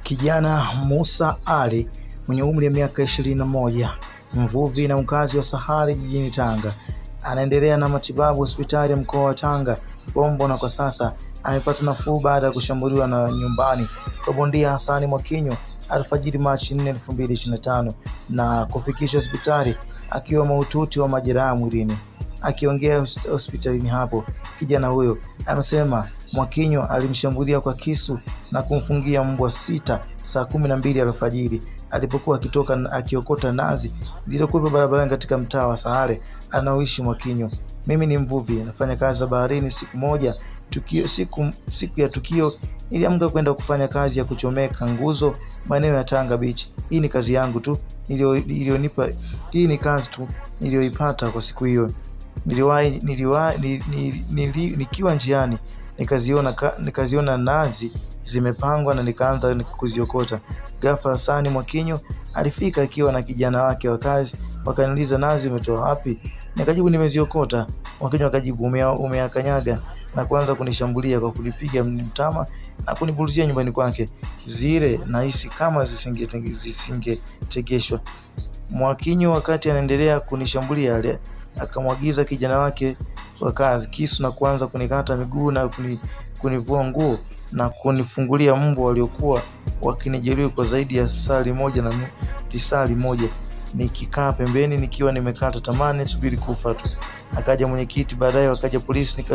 Kijana Musa Ali mwenye umri wa miaka 21, mvuvi na mkazi wa Sahari jijini Tanga, anaendelea na matibabu hospitali ya mkoa wa Tanga Bombo, na kwa sasa amepata nafuu baada ya kushambuliwa na nyumbani kwa bondia Hassan Mwakinyo alfajiri Machi 4, 2025 na kufikishwa hospitali akiwa mahututi wa majeraha mwilini. Akiongea hospitalini hapo, kijana huyo amesema Mwakinyo alimshambulia kwa kisu na kumfungia mbwa 6 saa 12 alfajiri alipokuwa akiokota nazi zilizokuwa barabarani katika mtaa wa Sahare anaoishi Mwakinyo. Mimi ni mvuvi, nafanya kazi za baharini. Siku ya tukio niliamka kwenda kufanya kazi ya kuchomeka nguzo maeneo ya Tanga Beach. Hii ni kazi yangu tu niliyoipata kwa siku hiyo. Nikiwa njiani nikaziona nazi zimepangwa na nikaanza kuziokota. Ghafla Hassan Mwakinyo alifika akiwa na kijana wake wa kazi. Wakaniuliza, nazi umetoa wapi? Nikajibu, nimeziokota. Mwakinyo akajibu, umeakanyaga, na kuanza kunishambulia kwa kulipiga mtama na kunibuluzia nyumbani kwake. Zile nahisi kama zisingetegeshwa. Mwakinyo wakati anaendelea kunishambulia akamwagiza kijana wake wa kazi kisu na kuanza kunikata miguu na kunivua nguo na kunifungulia mbwa waliokuwa wakinijeruhi kwa zaidi ya lisali moja. Nikikaa pembeni nikiwa nimekata tamani subiri kufa tu. Akaja mwenyekiti, baadaye wakaja polisi,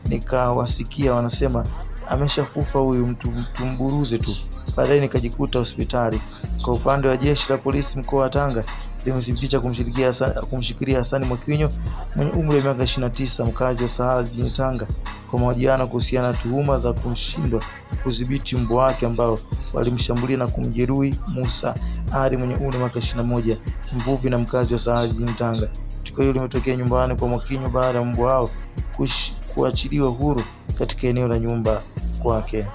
nikawasikia wanasema ameshakufa huyu, mtu tumburuze tu. Baadaye nikajikuta hospitali. Kwa upande wa jeshi la polisi mkoa wa Tanga limethibitisha kumshikilia Hassan Mwakinyo mwenye umri wa miaka 29, mkazi wa Sahara jijini Tanga kwa mahojiano kuhusiana na tuhuma za kushindwa kudhibiti mbwa wake ambao walimshambulia na kumjeruhi Musa Ali mwenye umri wa miaka 21, mvuvi na mkazi wa Sahara jijini Tanga. Tukio hilo limetokea nyumbani kwa Mwakinyo baada ya mbwa hao kuachiliwa huru katika eneo la nyumba kwake.